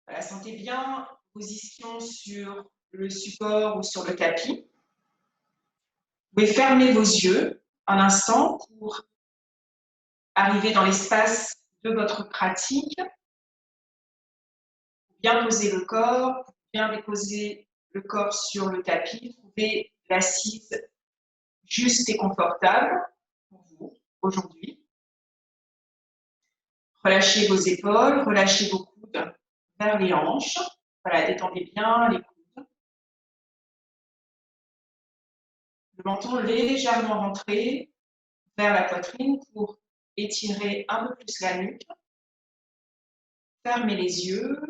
Voilà, sentez bien position sur le support ou sur le tapis. Vous pouvez fermer vos yeux un instant pour arriver dans l'espace de votre pratique. Bien poser le corps, bien déposer le corps sur le tapis. Trouvez l'assise juste et confortable pour vous aujourd'hui. Relâchez vos épaules, relâchez vos coudes vers les hanches. Voilà, détendez bien les coudes. Le menton légèrement rentré vers la poitrine pour étirer un peu plus la nuque. Fermez les yeux.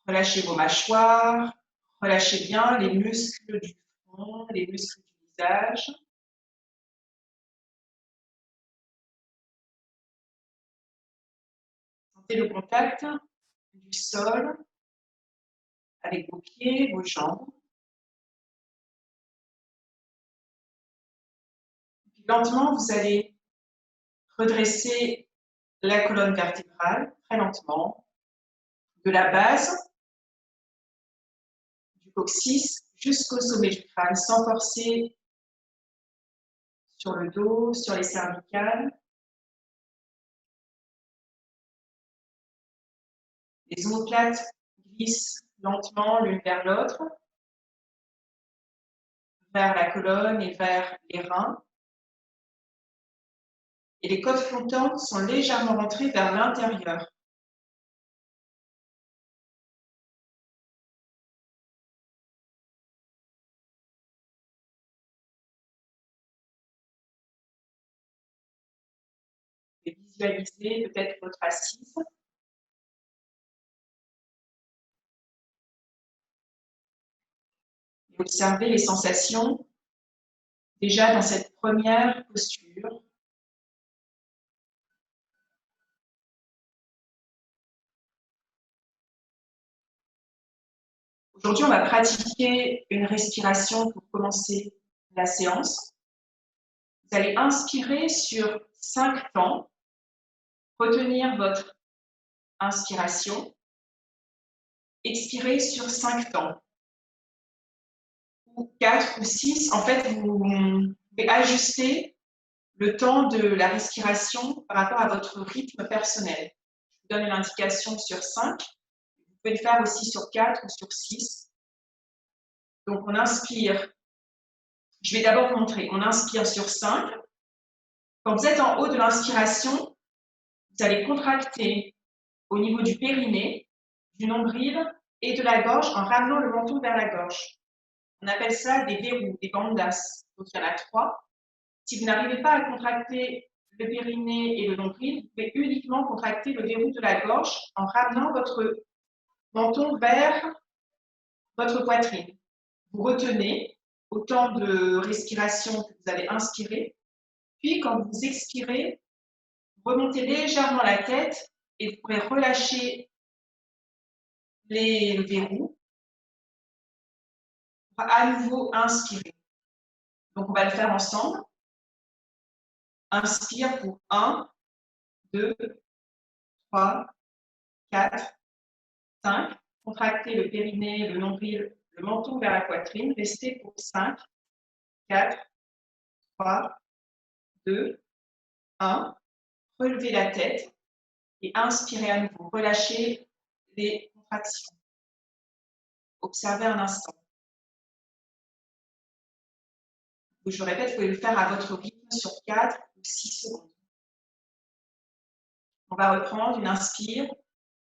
Relâchez vos mâchoires. Relâchez bien les muscles du front, les muscles du visage. Sentez le contact du sol avec vos pieds, vos jambes. Puis lentement, vous allez redresser la colonne vertébrale, très lentement, de la base du coccyx jusqu'au sommet du crâne, sans forcer sur le dos, sur les cervicales. Les omoplates glissent lentement l'une vers l'autre, vers la colonne et vers les reins. Et les côtes flottantes sont légèrement rentrées vers l'intérieur. Vous pouvez visualiser peut-être votre assise. Et observez les sensations déjà dans cette première posture. Aujourd'hui, on va pratiquer une respiration pour commencer la séance. Vous allez inspirer sur 5 temps, retenir votre inspiration, expirer sur 5 temps, ou 4 ou 6. En fait, vous pouvez ajuster le temps de la respiration par rapport à votre rythme personnel. Je vous donne une indication sur 5. Vous pouvez le faire aussi sur 4 ou sur 6. Donc, on inspire. Je vais d'abord vous montrer. On inspire sur 5. Quand vous êtes en haut de l'inspiration, vous allez contracter au niveau du périnée, du nombril et de la gorge en ramenant le menton vers la gorge. On appelle ça des verrous, des bandas. Donc, il y en a 3. Si vous n'arrivez pas à contracter le périnée et le nombril, vous pouvez uniquement contracter le verrou de la gorge en ramenant votre menton vers votre poitrine. Vous retenez autant de respiration que vous avez inspiré. Puis, quand vous expirez, vous remontez légèrement la tête et vous pourrez relâcher les verrous pour à nouveau inspirer. Donc, on va le faire ensemble. Inspire pour 1, 2, 3, 4, 5. Contractez le périnée, le nombril, le menton vers la poitrine. Restez pour 5, 4, 3, 2, 1. Relevez la tête et inspirez à nouveau. Relâchez les contractions. Observez un instant. Je répète, vous pouvez le faire à votre rythme sur 4 ou 6 secondes. On va reprendre une inspire.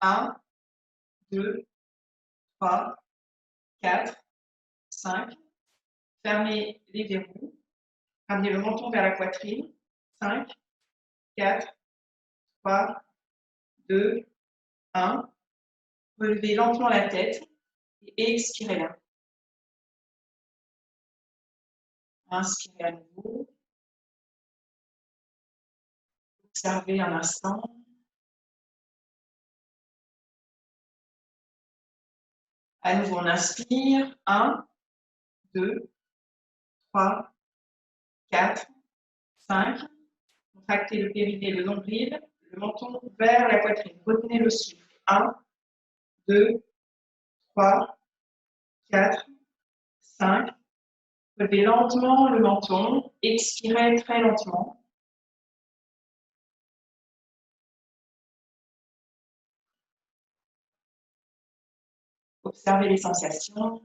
1, 2, 3, 4, 5. Fermez les verrous. Ramenez le menton vers la poitrine. 5, 4, 3, 2, 1. Relevez lentement la tête et expirez là. Inspirez à nouveau. Observez un instant. À nouveau, on inspire. 1, 2, 3, 4, 5. Contractez le périnée, le nombril, le menton vers la poitrine. Retenez le souffle. 1, 2, 3, 4, 5. Relevez lentement le menton. Expirez très lentement. Observez les sensations.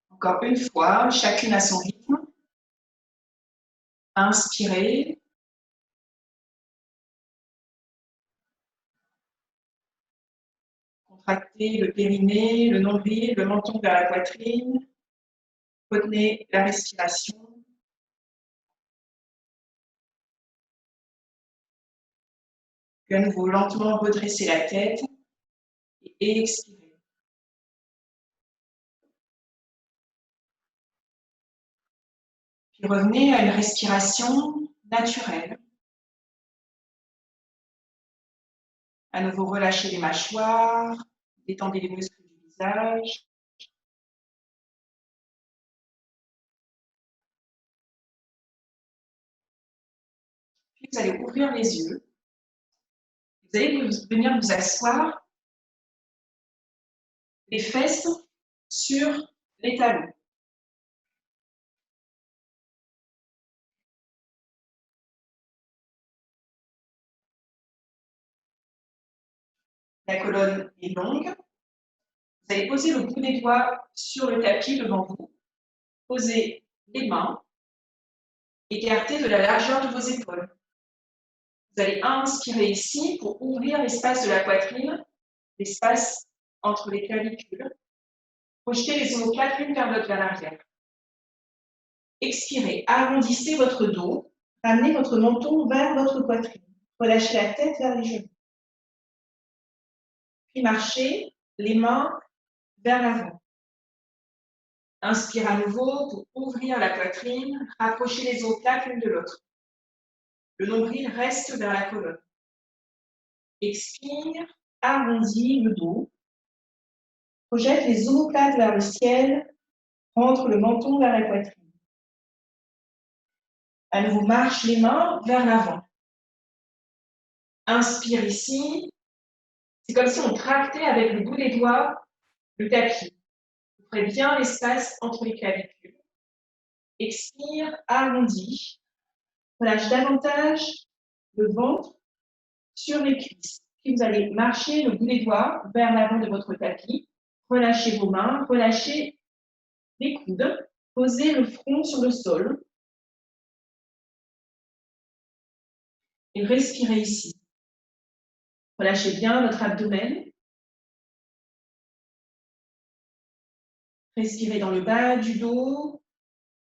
Encore une fois, chacune à son rythme. Inspirez. Contractez le périnée, le nombril, le menton vers la poitrine. Retenez la respiration. Puis à nouveau, lentement redressez la tête et expirez. Puis revenez à une respiration naturelle. À nouveau, relâchez les mâchoires, détendez les muscles du visage. Puis vous allez ouvrir les yeux. Vous allez venir vous asseoir, les fesses sur les talons. La colonne est longue. Vous allez poser le bout des doigts sur le tapis devant vous. Posez les mains. Écartez de la largeur de vos épaules. Vous allez inspirer ici pour ouvrir l'espace de la poitrine, l'espace entre les clavicules. Projetez les omoplates l'une vers l'autre vers l'arrière. Expirez, arrondissez votre dos, ramenez votre menton vers votre poitrine. Relâchez la tête vers les genoux. Puis marchez les mains vers l'avant. Inspire à nouveau pour ouvrir la poitrine, rapprochez les omoplates l'une de l'autre. Le nombril reste vers la colonne. Expire, arrondis le dos. Projette les omoplates vers le ciel, rentre le menton vers la poitrine. À nouveau, marche les mains vers l'avant. Inspire ici. C'est comme si on tractait avec le bout des doigts le tapis. Vous ferez bien l'espace entre les clavicules. Expire, arrondis. Relâche davantage le ventre sur les cuisses. Puis vous allez marcher le bout des doigts vers l'avant de votre tapis. Relâchez vos mains, relâchez les coudes. Posez le front sur le sol. Et respirez ici. Relâchez bien votre abdomen. Respirez dans le bas du dos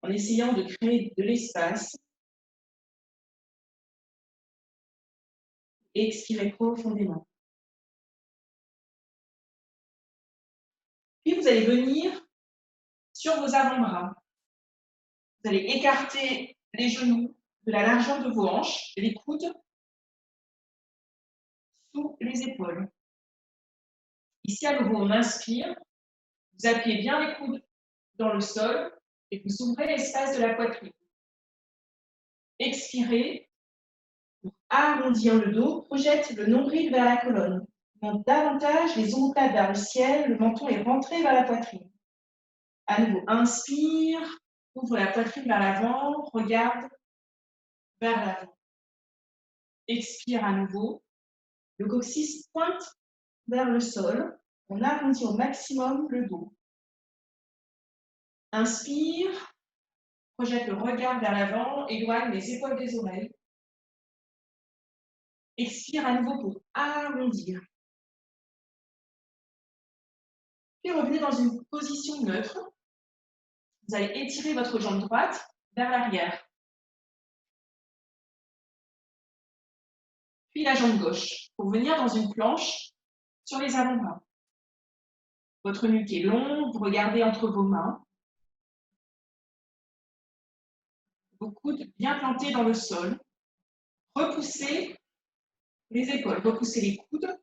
en essayant de créer de l'espace. Expirez profondément. Puis vous allez venir sur vos avant-bras. Vous allez écarter les genoux de la largeur de vos hanches, les coudes sous les épaules. Ici, à nouveau, on inspire. Vous appuyez bien les coudes dans le sol et vous ouvrez l'espace de la poitrine. Expirez pour arrondir le dos. Projette le nombril vers la colonne. Monte davantage les omoplates vers le ciel. Le menton est rentré vers la poitrine. À nouveau, inspire. Ouvre la poitrine vers l'avant. Regarde vers l'avant. Expire à nouveau. Le coccyx pointe vers le sol. On arrondit au maximum le dos. Inspire. Projette le regard vers l'avant. Éloigne les épaules des oreilles. Expire à nouveau pour arrondir. Puis revenez dans une position neutre. vous allez étirer votre jambe droite vers l'arrière. Puis la jambe gauche, pour venir dans une planche sur les avant-bras. Votre nuque est longue, vous regardez entre vos mains. Vos coudes bien plantés dans le sol. Repoussez les épaules, repoussez les coudes.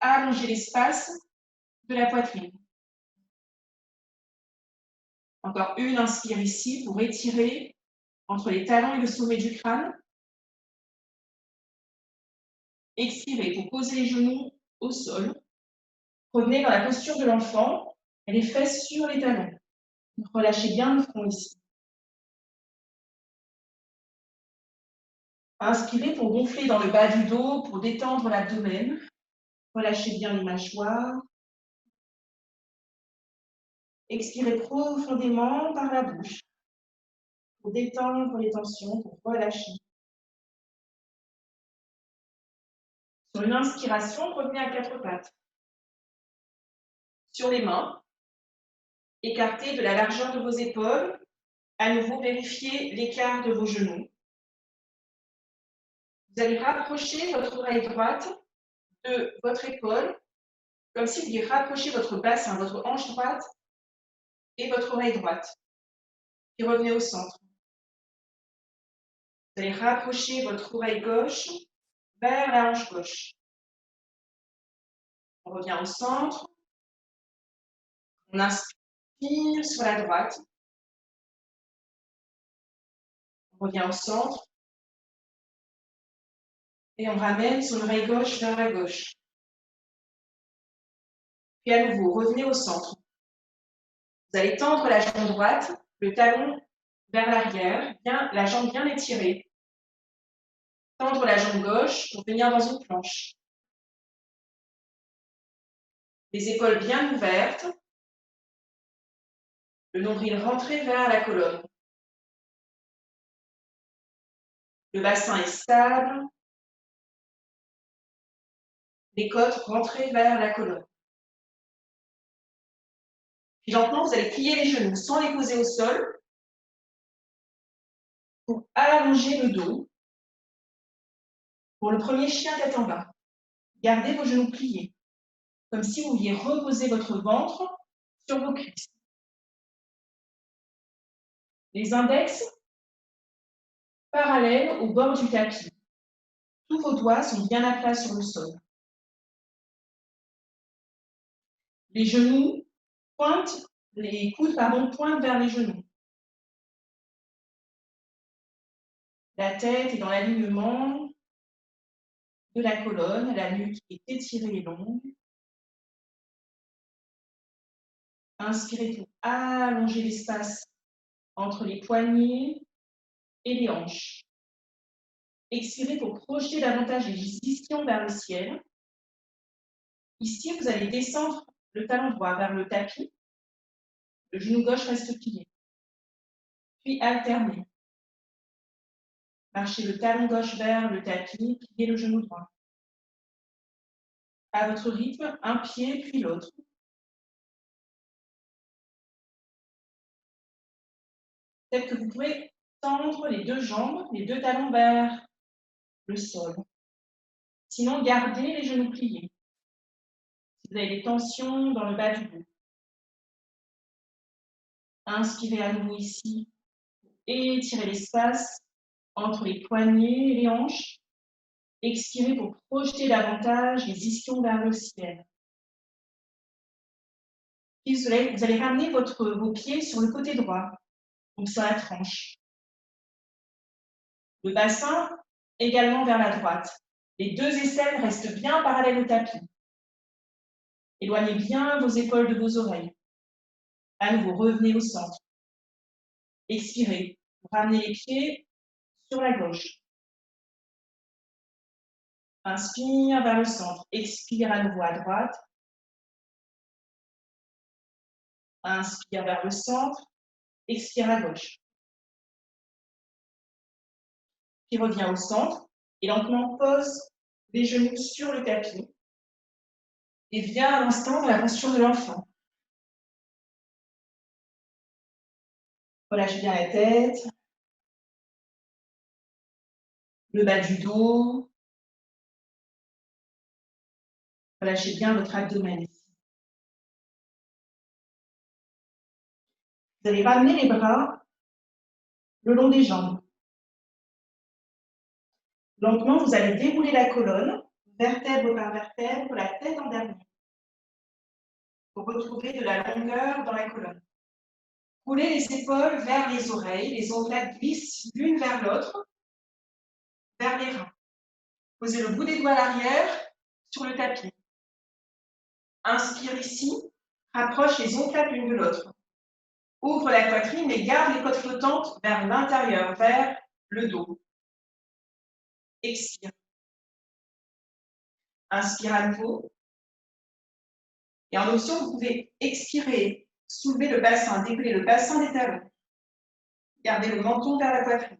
Allongez l'espace de la poitrine. Encore une, inspire ici pour étirer entre les talons et le sommet du crâne. Expirez pour poser les genoux au sol. Revenez dans la posture de l'enfant, les fesses sur les talons. Relâchez bien le front ici. Inspirez pour gonfler dans le bas du dos, pour détendre l'abdomen. Relâchez bien les mâchoires. Expirez profondément par la bouche pour détendre les tensions, pour relâcher. Sur une inspiration, revenez à quatre pattes. Sur les mains, écartez de la largeur de vos épaules. À nouveau, vérifiez l'écart de vos genoux. Vous allez rapprocher votre oreille droite de votre épaule, comme si vous vouliez rapprocher votre bassin, votre hanche droite et votre oreille droite. Puis revenez au centre. Vous allez rapprocher votre oreille gauche vers la hanche gauche. On revient au centre. On inspire sur la droite. On revient au centre. Et on ramène son oreille gauche vers la gauche. Puis à nouveau, revenez au centre. Vous allez tendre la jambe droite, le talon vers l'arrière, la jambe bien étirée. Tendre la jambe gauche pour venir dans une planche. Les épaules bien ouvertes. Le nombril rentré vers la colonne. Le bassin est stable. Les côtes rentrées vers la colonne. Puis lentement, vous allez plier les genoux sans les poser au sol pour allonger le dos. Pour le premier chien tête en bas, gardez vos genoux pliés, comme si vous vouliez reposer votre ventre sur vos cuisses. Les index parallèles au bord du tapis. Tous vos doigts sont bien à plat sur le sol. Les genoux pointent, les coudes pointent vers les genoux. La tête est dans l'alignement de la colonne, la nuque est étirée et longue. Inspirez pour allonger l'espace entre les poignets et les hanches. Expirez pour projeter davantage les ischions vers le ciel. Ici, vous allez descendre le talon droit vers le tapis. Le genou gauche reste plié. Puis alternez. Marchez le talon gauche vers le tapis, pliez le genou droit. À votre rythme, un pied puis l'autre. Peut-être que vous pouvez tendre les deux jambes, les deux talons vers le sol. Sinon, gardez les genoux pliés. Si vous avez des tensions dans le bas du dos. Inspirez à nouveau ici. Étirez l'espace entre les poignets et les hanches. Expirez pour projeter davantage les ischions vers le ciel. Puis vous allez ramener vos pieds sur le côté droit, donc sur la tranche. Le bassin également vers la droite. Les deux aisselles restent bien parallèles au tapis. Éloignez bien vos épaules de vos oreilles. À nouveau, revenez au centre. Expirez. Ramenez les pieds sur la gauche. Inspire vers le centre. Expire à nouveau à droite. Inspire vers le centre. Expire à gauche. Puis reviens au centre. Et lentement pose les genoux sur le tapis. Et viens à l'instant dans la posture de l'enfant. Relâchez bien la tête, le bas du dos. Relâchez bien votre abdomen ici. Vous allez ramener les bras le long des jambes. Lentement, vous allez dérouler la colonne, vertèbre par vertèbre, la tête en dernier, pour retrouver de la longueur dans la colonne. Roulez les épaules vers les oreilles, les omoplates glissent l'une vers l'autre, vers les reins. Posez le bout des doigts à l'arrière sur le tapis. Inspire ici, rapproche les omoplates l'une de l'autre. Ouvre la poitrine et garde les côtes flottantes vers l'intérieur, vers le dos. Expire. Inspire à nouveau. Et en option, vous pouvez expirer, soulever le bassin, décoller le bassin des talons. Gardez le menton vers la poitrine.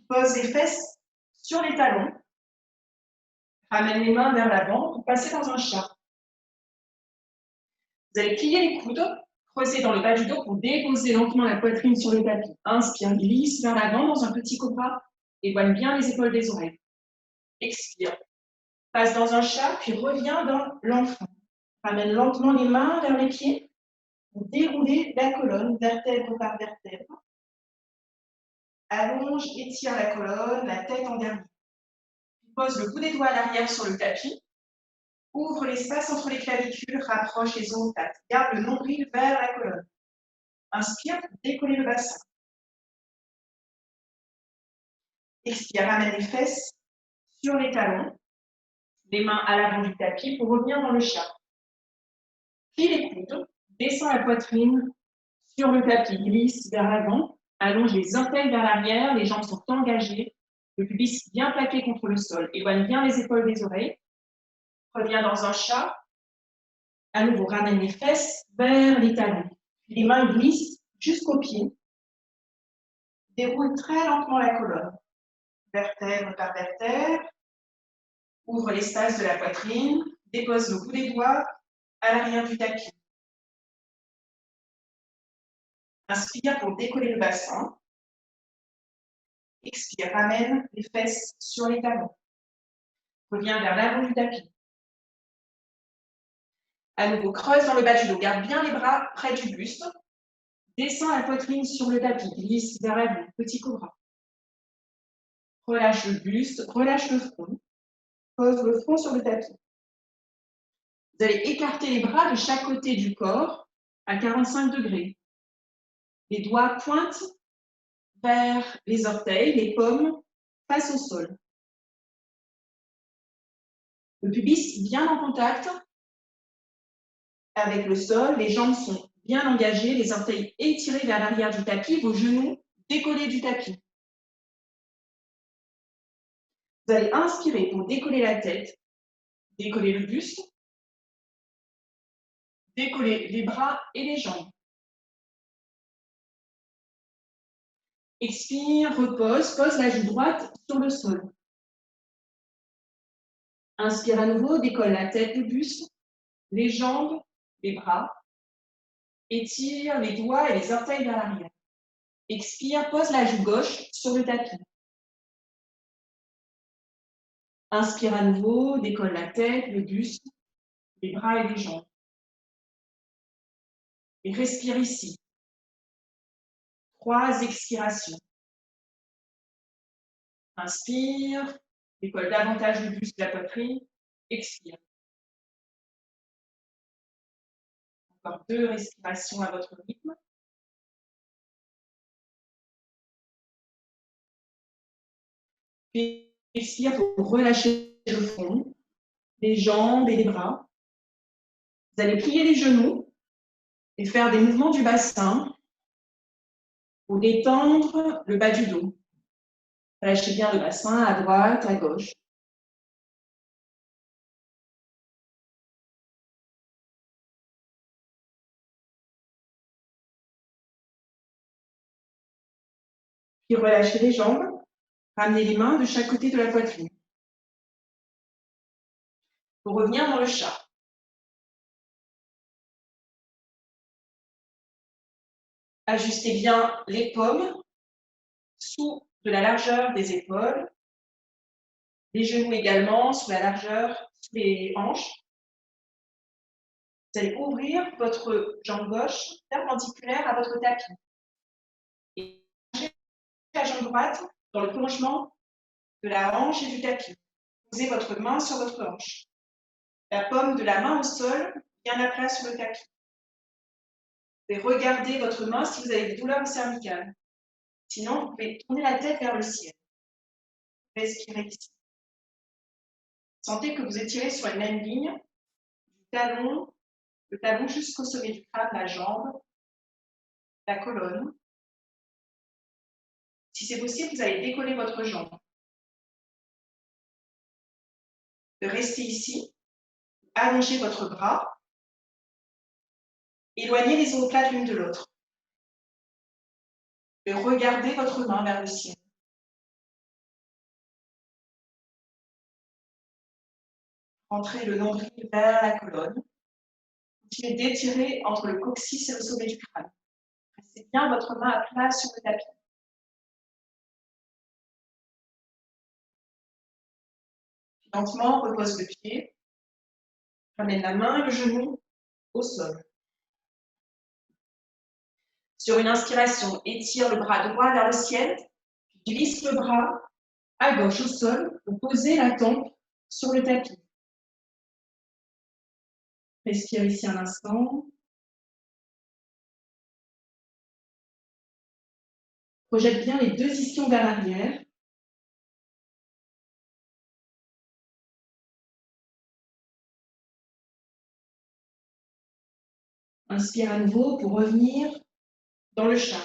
Pose les fesses sur les talons. Ramène les mains vers l'avant pour passer dans un chat. Vous allez plier les coudes, creuser dans le bas du dos pour déposer lentement la poitrine sur le tapis. Inspire, glisse vers l'avant dans un petit cobra. Éloigne bien les épaules des oreilles. Expire. Passe dans un chat, puis reviens dans l'enfant. Ramène lentement les mains vers les pieds pour dérouler la colonne, vertèbre par vertèbre. Allonge, étire la colonne, la tête en dernier. Pose le bout des doigts à l'arrière sur le tapis. Ouvre l'espace entre les clavicules, rapproche les omoplates. Garde le nombril vers la colonne. Inspire pour décoller le bassin. Expire, ramène les fesses sur les talons, les mains à l'avant du tapis pour revenir dans le chat. Plie les coudes, descends la poitrine sur le tapis, glisse vers l'avant, allonge les orteils vers l'arrière, les jambes sont engagées, le pubis bien plaqué contre le sol. Éloigne bien les épaules des oreilles. Reviens dans un chat. À nouveau, ramène les fesses vers les talons. Les mains glissent jusqu'aux pieds. Déroule très lentement la colonne. Vertèbre par vertèbre. Ouvre l'espace de la poitrine. Dépose le bout des doigts à l'arrière du tapis. Inspire pour décoller le bassin. Expire, ramène les fesses sur les talons. Reviens vers l'avant du tapis. À nouveau, creuse dans le bas du dos. Garde bien les bras près du buste. Descends la poitrine sur le tapis. Glisse vers l'avant. Petit cobra. Relâche le buste, relâche le front. Pose le front sur le tapis. Vous allez écarter les bras de chaque côté du corps à 45 degrés. Les doigts pointent vers les orteils, les paumes face au sol. Le pubis bien en contact avec le sol, les jambes sont bien engagées, les orteils étirés vers l'arrière du tapis, vos genoux décollés du tapis. Vous allez inspirer pour décoller la tête, décoller le buste, décoller les bras et les jambes. Expire, repose, pose la joue droite sur le sol. Inspire à nouveau, décolle la tête, le buste, les jambes, les bras. Étire les doigts et les orteils vers l'arrière. Expire, pose la joue gauche sur le tapis. Inspire à nouveau, décolle la tête, le buste, les bras et les jambes. Et respire ici. 3 expirations. Inspire, décolle davantage le buste de la poitrine. Expire. Encore 2 respirations à votre rythme. Puis expire pour relâcher le front, les jambes et les bras. Vous allez plier les genoux et faire des mouvements du bassin pour détendre le bas du dos. Relâchez bien le bassin à droite, à gauche. Puis relâchez les jambes. Ramenez les mains de chaque côté de la poitrine. Pour revenir dans le chat. Ajustez bien les paumes sous de la largeur des épaules, les genoux également sous la largeur des hanches. Vous allez ouvrir votre jambe gauche perpendiculaire à votre tapis. Et la jambe droite dans le prolongement de la hanche et du tapis. Posez votre main sur votre hanche. La paume de la main au sol, bien à plat sur le tapis. Vous pouvez regarder votre main si vous avez des douleurs cervicales. Sinon, vous pouvez tourner la tête vers le ciel. Respirez ici. Sentez que vous étirez sur la même ligne, le talon jusqu'au sommet du crâne, la jambe, la colonne. Si c'est possible, vous allez décoller votre jambe. De rester ici, allongez votre bras, éloignez les omoplates l'une de l'autre. Et regardez votre main vers le ciel. Rentrez le nombril vers la colonne. Continuez d'étirer entre le coccyx et le sommet du crâne. Restez bien votre main à plat sur le tapis. Lentement, repose le pied. Ramène la main et le genou au sol. Sur une inspiration, étire le bras droit vers le ciel, puis glisse le bras à gauche au sol pour poser la tempe sur le tapis. Respire ici un instant. Projette bien les deux ischions vers l'arrière. Inspire à nouveau pour revenir dans le chat.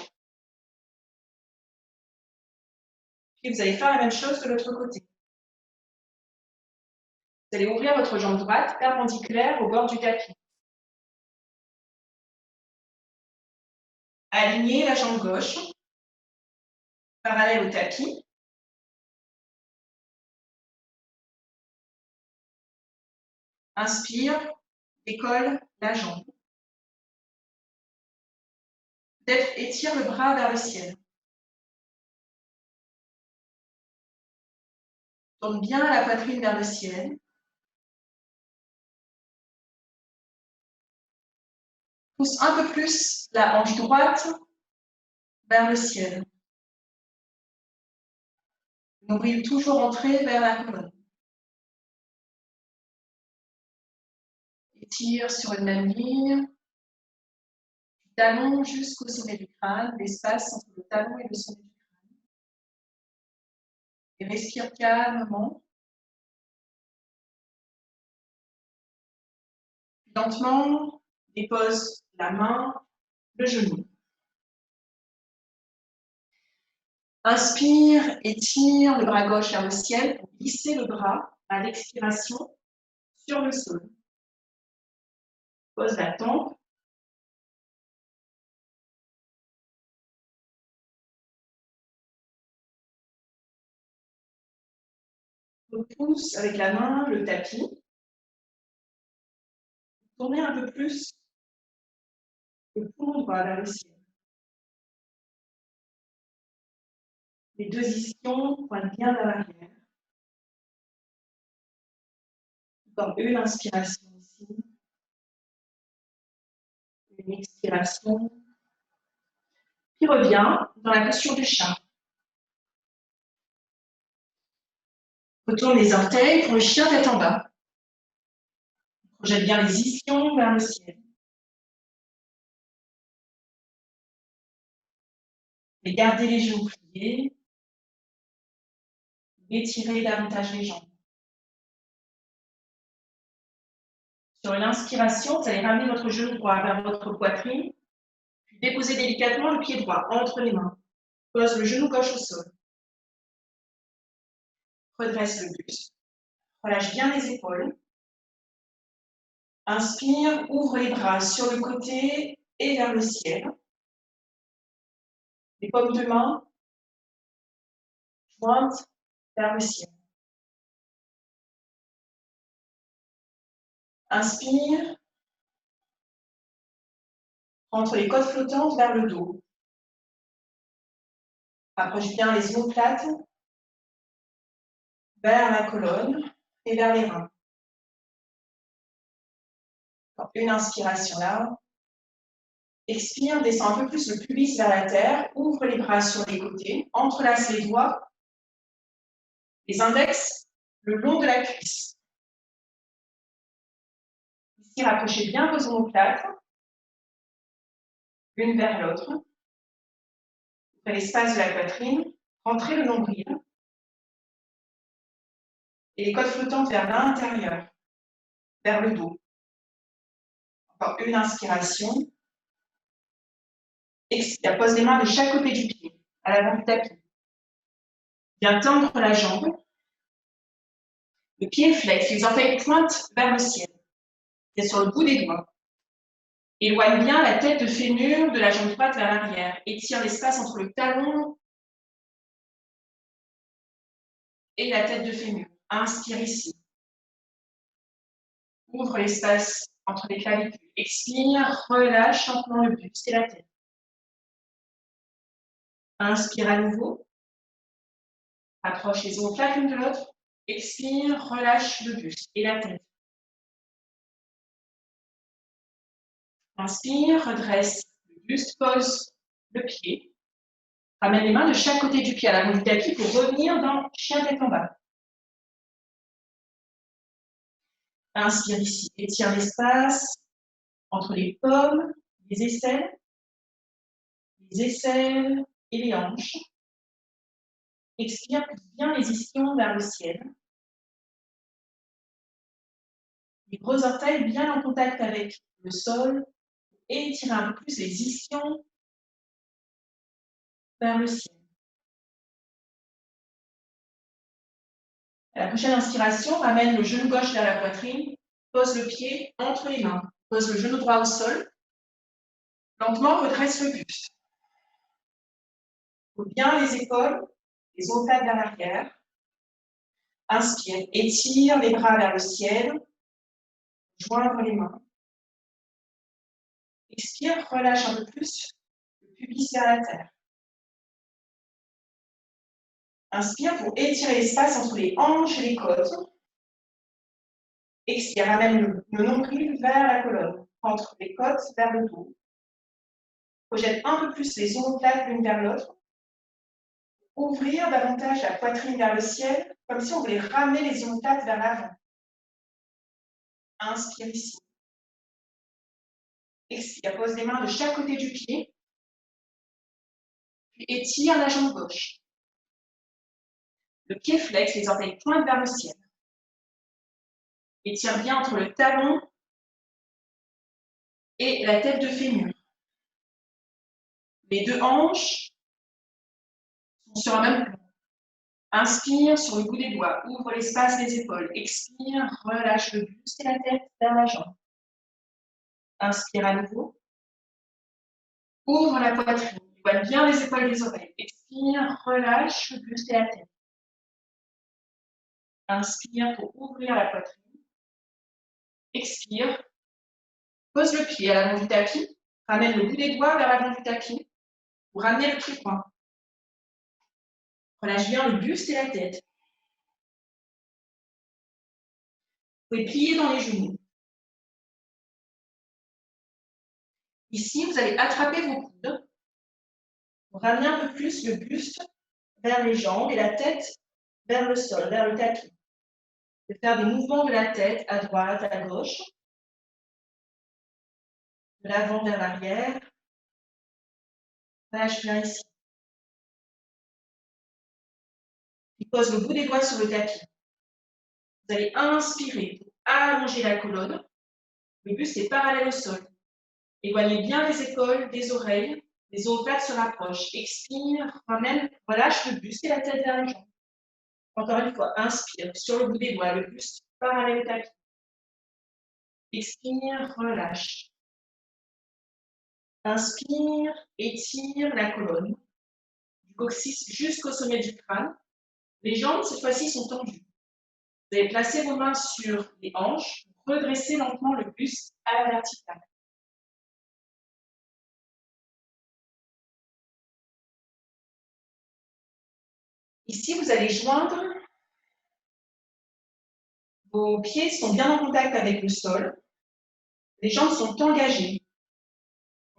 Puis vous allez faire la même chose de l'autre côté. Vous allez ouvrir votre jambe droite perpendiculaire au bord du tapis. Alignez la jambe gauche parallèle au tapis. Inspire, décolle la jambe. Peut-être étire le bras vers le ciel. Tourne bien la poitrine vers le ciel. Pousse un peu plus la hanche droite vers le ciel. Nombril toujours entré vers la colonne. Étire sur une même ligne. Talon jusqu'au sommet du crâne, l'espace entre le talon et le sommet du crâne. Et respire calmement. Lentement, dépose la main, le genou. Inspire, étire le bras gauche vers le ciel pour glisser le bras à l'expiration sur le sol. Pose la tempe. Repousse avec la main le tapis. Tournez un peu plus le poumon droit vers le ciel. Les deux ischions pointent bien vers l'arrière. Encore une inspiration ici. Une expiration. Puis reviens dans la posture du chat. Retourne les orteils pour le chien tête en bas. Projette bien les ischions vers le ciel. Et gardez les genoux pliés. Étirez davantage les jambes. Sur une inspiration, vous allez ramener votre genou droit vers votre poitrine, puis déposez délicatement le pied droit entre les mains. Pose le genou gauche au sol. Redresse le buste. Relâche bien les épaules. Inspire, ouvre les bras sur le côté et vers le ciel. Les paumes de main jointes vers le ciel. Inspire. Rentre les côtes flottantes vers le dos. Approche bien les omoplates vers la colonne et vers les reins. Une inspiration là. Expire, descend un peu plus le pubis vers la terre, ouvre les bras sur les côtés, entrelace les doigts, les index le long de la cuisse. Ici, rapprochez bien vos omoplates, l'une vers l'autre. Ouvrez l'espace de la poitrine, rentrez le nombril et les côtes flottantes vers l'intérieur, vers le dos. Encore une inspiration. Expire, pose les mains de chaque côté du pied, à l'avant du tapis. Bien tendre la jambe. Le pied flex, les orteils pointent vers le ciel. C'est sur le bout des doigts. Éloigne bien la tête de fémur de la jambe droite vers l'arrière. Étire l'espace entre le talon et la tête de fémur. Inspire ici. Ouvre l'espace entre les clavicules. Expire, relâche lentement le buste et la tête. Inspire à nouveau. Approche les omoplates l'une de l'autre. Expire, relâche le buste et la tête. Inspire, redresse le buste, pose le pied. Ramène les mains de chaque côté du pied à l'avant du tapis pour revenir dans chien tête en bas. Inspire ici, étire l'espace entre les paumes, les aisselles et les hanches. Expire, pousse bien les ischions vers le ciel. Les gros orteils bien en contact avec le sol et étire un peu plus les ischions vers le ciel. À la prochaine inspiration, ramène le genou gauche vers la poitrine, pose le pied entre les mains, pose le genou droit au sol, lentement redresse le buste. Ouvre bien les épaules, les omoplates vers l'arrière. Inspire, étire les bras vers le ciel, joindre les mains. Expire, relâche un peu plus le pubis vers la terre. Inspire pour étirer l'espace entre les hanches et les côtes. Expire, ramène le nombril vers la colonne, entre les côtes vers le dos. Projette un peu plus les omoplates l'une vers l'autre. Ouvrir davantage la poitrine vers le ciel, comme si on voulait ramener les omoplates vers l'avant. Inspire ici. Expire, pose les mains de chaque côté du pied. Puis étire la jambe gauche. Le pied flex, les orteils pointent vers le ciel. Étire bien entre le talon et la tête de fémur. Les deux hanches sont sur un même plan. Inspire sur le bout des doigts, ouvre l'espace des épaules. Expire, relâche le buste et la tête vers la jambe. Inspire à nouveau. Ouvre la poitrine, éloigne bien les épaules des oreilles. Expire, relâche le buste et la tête. Inspire pour ouvrir la poitrine. Expire. Pose le pied à l'avant du tapis. Ramène le bout des doigts vers l'avant du tapis pour ramener le trépoint. Relâche bien le buste et la tête. Vous pouvez plier dans les genoux. Ici, vous allez attraper vos coudes. Vous ramenez un peu plus le buste vers les jambes et la tête vers le sol, vers le tapis. Vous pouvez faire des mouvements de la tête à droite, à gauche, de l'avant vers l'arrière. Relâche bien ici. Puis pose le bout des doigts sur le tapis. Vous allez inspirer pour allonger la colonne. Le buste est parallèle au sol. Éloignez bien les épaules des oreilles. Les omoplates se rapprochent. Expire, ramène, relâche le buste et la tête vers les jambes. Encore une fois, inspire sur le bout des doigts, le buste parallèle au tapis. Expire, relâche. Inspire, étire la colonne, du coccyx jusqu'au sommet du crâne. Les jambes, cette fois-ci, sont tendues. Vous allez placer vos mains sur les hanches, redresser lentement le buste à la verticale. Ici, vous allez joindre, vos pieds sont bien en contact avec le sol, les jambes sont engagées.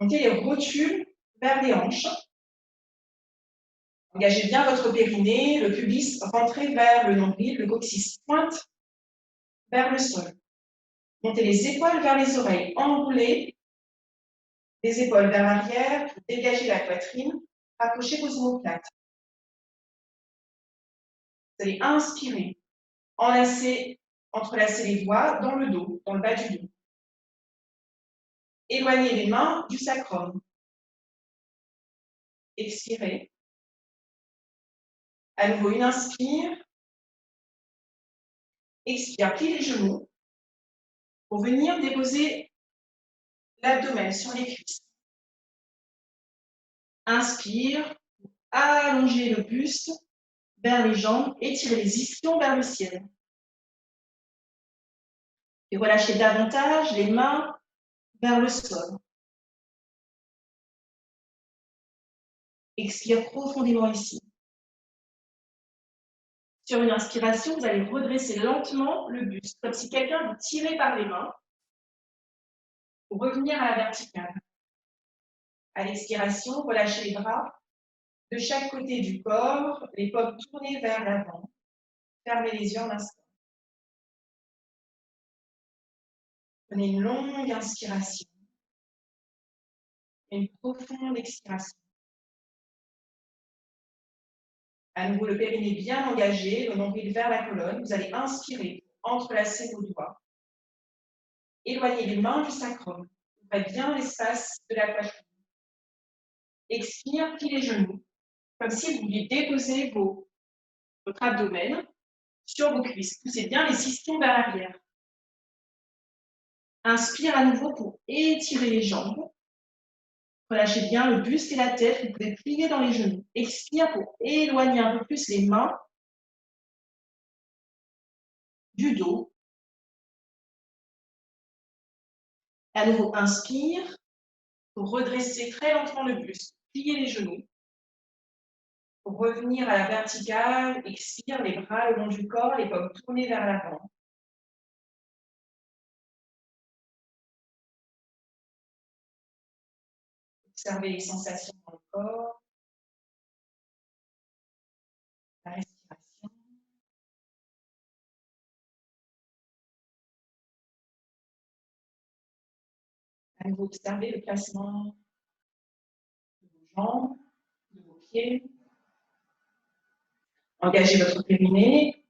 Montez les rotules vers les hanches. Engagez bien votre périnée, le pubis rentrez vers le nombril, le coccyx pointe vers le sol. Montez les épaules vers les oreilles, enroulez les épaules vers l'arrière pour dégager la poitrine, rapprochez vos omoplates. Vous allez inspirer, enlacer, entrelacer les doigts dans le dos, dans le bas du dos. Éloignez les mains du sacrum. Expirez. À nouveau, une inspire. Expire, plie les genoux pour venir déposer l'abdomen sur les cuisses. Inspire, allongez le buste vers les jambes, étirez les ischions vers le ciel. Et relâchez davantage les mains vers le sol. Expire profondément ici. Sur une inspiration, vous allez redresser lentement le buste, comme si quelqu'un vous tirait par les mains pour revenir à la verticale. À l'expiration, relâchez les bras de chaque côté du corps, les paumes tournées vers l'avant. Fermez les yeux un instant. Prenez une longue inspiration et une profonde expiration. À nouveau, le périnée bien engagé, le nombril vers la colonne. Vous allez inspirer, entrelacer vos doigts. Éloignez les mains du sacrum. Ouvrez bien l'espace de la poitrine. Expire, plie les genoux, comme si vous vouliez déposer votre abdomen sur vos cuisses. Poussez bien les ischions vers l'arrière. Inspire à nouveau pour étirer les jambes. Relâchez bien le buste et la tête. Vous pouvez plier dans les genoux. Expire pour éloigner un peu plus les mains du dos. À nouveau, inspire pour redresser très lentement le buste. Plier les genoux. Pour revenir à la verticale, expire les bras le long du corps, les paumes tournées vers l'avant. Observez les sensations dans le corps, la respiration. À nouveau, observez le placement de vos jambes, de vos pieds. Engagez votre périnée,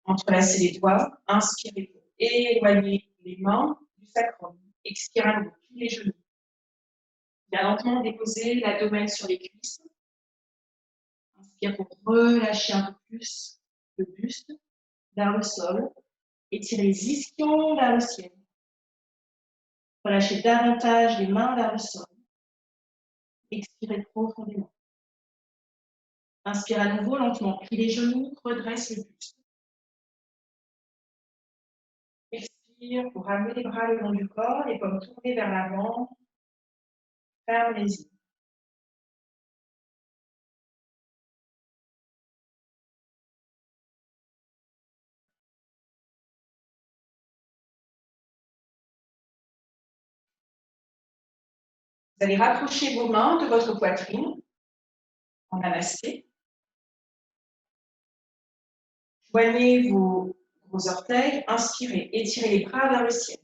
entrelacez les doigts, inspirez pour éloigner les mains du sacrum. Expirez à nouveau, pliez les genoux. Bien lentement, déposez l'abdomen sur les cuisses. Inspire pour relâcher un peu plus le buste vers le sol. Étirez les ischions vers le ciel. Relâchez davantage les mains vers le sol. Expirez profondément. Inspire à nouveau lentement. Plie les genoux, redresse le buste. Expire pour ramener les bras le long du corps, les paumes tournées vers l'avant. Ferme les yeux. Vous allez rapprocher vos mains de votre poitrine en namasté. Joignez vos orteils, inspirez, étirez les bras vers le ciel.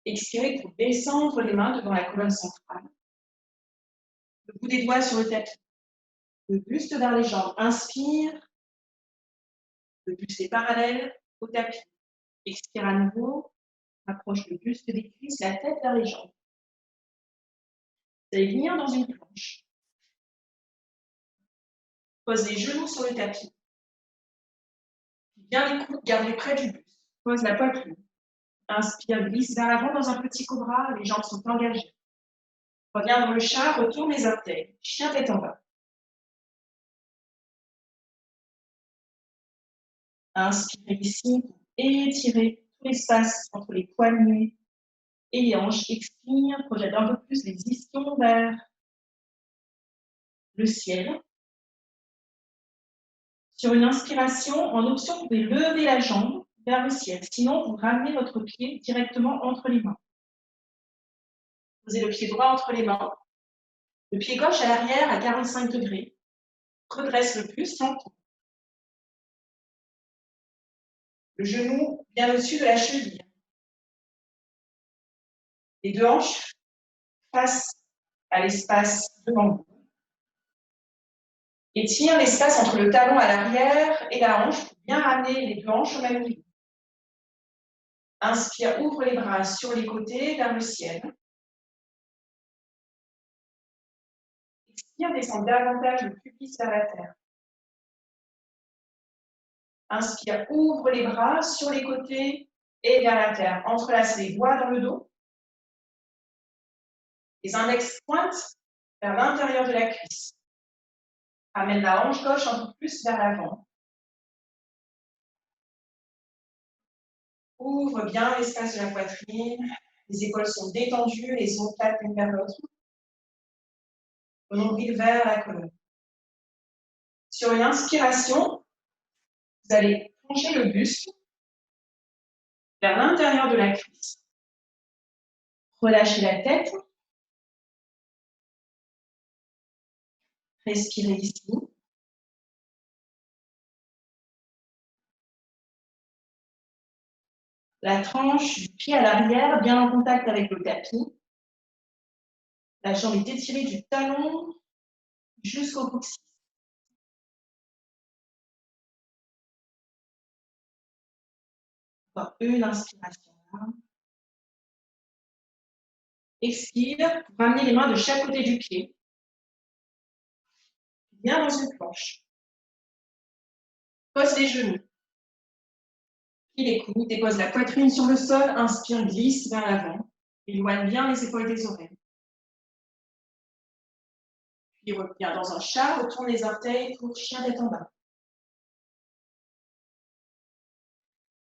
Expirez pour descendre les mains devant la colonne centrale. Le bout des doigts sur le tapis. Le buste vers les jambes. Inspire. Le buste est parallèle au tapis. Expire à nouveau. Rapproche le buste des cuisses, la tête vers les jambes. Vous allez venir dans une planche. Pose les genoux sur le tapis. Bien les coudes, gardez près du buste. Pose la poitrine. Inspire, glisse vers l'avant dans un petit cobra, les jambes sont engagées. Reviens dans le chat, retourne les orteils. Chien tête en bas. Inspirez ici, étirez tout l'espace entre les poignets et les hanches. Expire, projette un peu plus les ischions vers le ciel. Sur une inspiration, en option, vous pouvez lever la jambe vers le ciel. Sinon, vous ramenez votre pied directement entre les mains. Posez le pied droit entre les mains. Le pied gauche à l'arrière à 45 degrés. Redresse le buste lentement. Le genou bien au-dessus de la cheville. Les deux hanches face à l'espace devant vous. Étire l'espace entre le talon à l'arrière et la hanche pour bien ramener les deux hanches au même niveau. Inspire, ouvre les bras sur les côtés vers le ciel. Expire, descend davantage le pubis vers la terre. Inspire, ouvre les bras sur les côtés et vers la terre. Entrelace les doigts dans le dos. Les index pointent vers l'intérieur de la cuisse. Ramène la hanche gauche un peu plus vers l'avant. Ouvre bien l'espace de la poitrine. Les épaules sont détendues, les omoplates l'une vers l'autre. Le nombril vers la colonne. Sur une inspiration, vous allez pencher le buste vers l'intérieur de la cuisse. Relâchez la tête. Respirez ici. La tranche du pied à l'arrière, bien en contact avec le tapis. La jambe est étirée du talon jusqu'au coccyx. Encore une inspiration. Expire, ramenez les mains de chaque côté du pied. Bien dans une planche. Pose les genoux. Plie les coudes, dépose la poitrine sur le sol, inspire, glisse vers l'avant. Éloigne bien les épaules des oreilles. Puis reviens dans un chat, retourne les orteils pour chien tête en bas.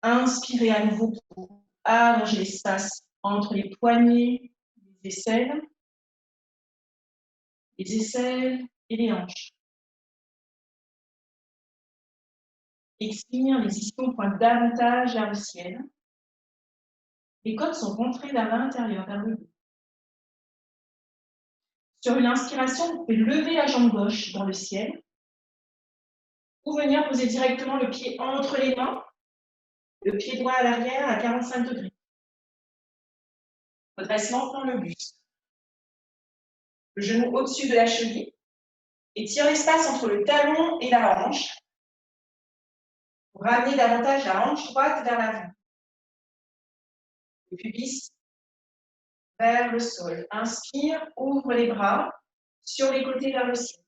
Inspirez à nouveau pour allonger l'espace entre les poignets, les aisselles et les hanches. Expire, les ischions pointent davantage vers le ciel. Les côtes sont rentrées vers l'intérieur, vers le dos. Sur une inspiration, vous pouvez lever la jambe gauche dans le ciel ou venir poser directement le pied entre les mains, le pied droit à l'arrière à 45 degrés. Redresse lentement le buste. Le genou au-dessus de la cheville. Étire l'espace entre le talon et la hanche pour ramener davantage la hanche droite vers l'avant. Le pubis vers le sol. Inspire, ouvre les bras sur les côtés vers le ciel.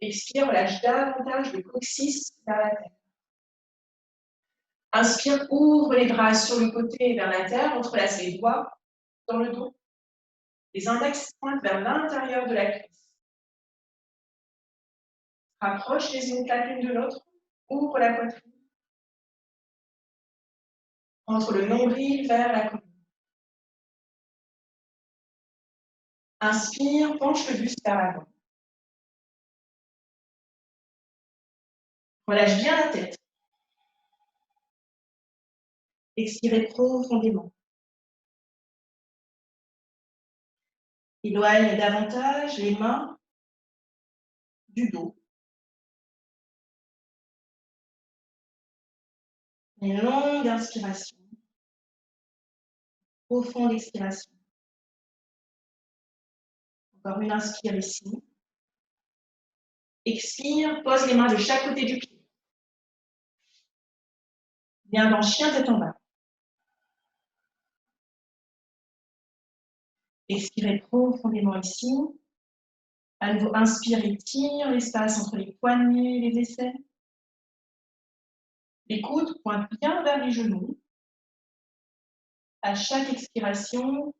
Expire, relâche davantage le coccyx vers la terre. Inspire, ouvre les bras sur le côté vers la terre, entrelace les doigts dans le dos. Les index pointent vers l'intérieur de la cuisse. Rapproche les omoplates l'une de l'autre, ouvre la poitrine. Entre le nombril vers la colonne. Inspire, penche le buste vers l'avant. Relâche bien la tête. Expirez profondément. Éloigne davantage les mains du dos. Une longue inspiration. Profonde expiration. Encore une inspire ici. Expire, pose les mains de chaque côté du pied. Viens dans chien tête en bas. Expirez profondément ici. À nouveau, inspire, étire l'espace entre les poignets et les aisselles. Les coudes pointent bien vers les genoux. À chaque expiration,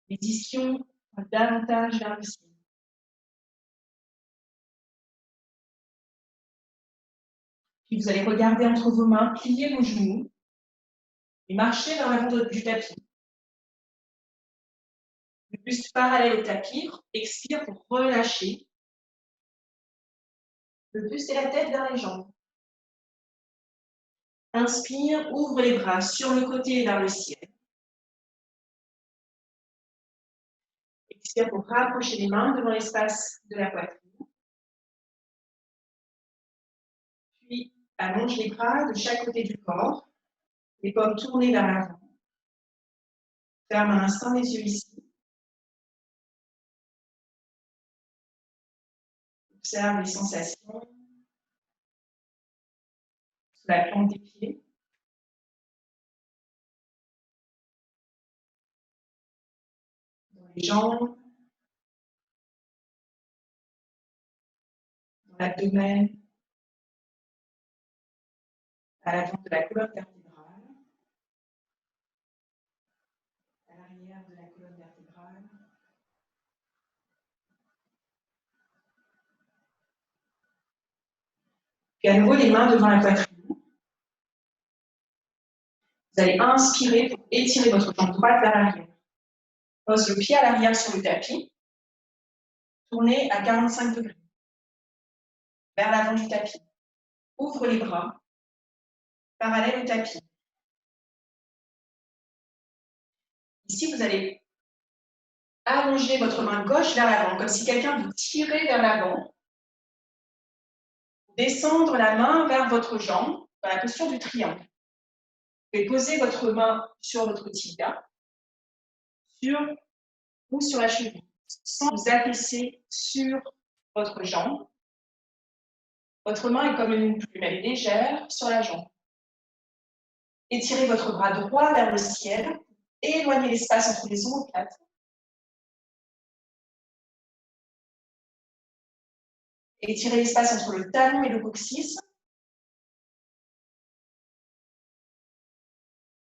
les ischions pointent davantage vers le ciel. Puis vous allez regarder entre vos mains, plier vos genoux et marcher vers l'avant du tapis. Le buste parallèle au tapis, expire pour relâcher. le buste et la tête vers les jambes. Inspire, ouvre les bras sur le côté vers le ciel. Expire pour rapprocher les mains devant l'espace de la poitrine. Puis, allonge les bras de chaque côté du corps, les paumes tournées vers l'avant. Ferme un instant les yeux ici. Observe les sensations sous la plante des pieds. Dans les jambes, dans l'abdomen, à l'avant de la colonne vertébrale, à l'arrière de la colonne vertébrale. Puis à nouveau, les mains devant la poitrine. Vous allez inspirer pour étirer votre jambe droite vers l'arrière. Pose le pied à l'arrière sur le tapis. Tournez à 45 degrés. Vers l'avant du tapis. Ouvre les bras. Parallèle au tapis. Ici, vous allez allonger votre main gauche vers l'avant, comme si quelqu'un vous tirait vers l'avant. Descendre la main vers votre jambe, dans la posture du triangle. Vous pouvez poser votre main sur votre tibia, ou sur la cheville, sans vous affaisser sur votre jambe. Votre main est comme une plume, elle est légère sur la jambe. Étirez votre bras droit vers le ciel, éloignez l'espace entre les omoplates. Étirez l'espace entre le talon et le coccyx.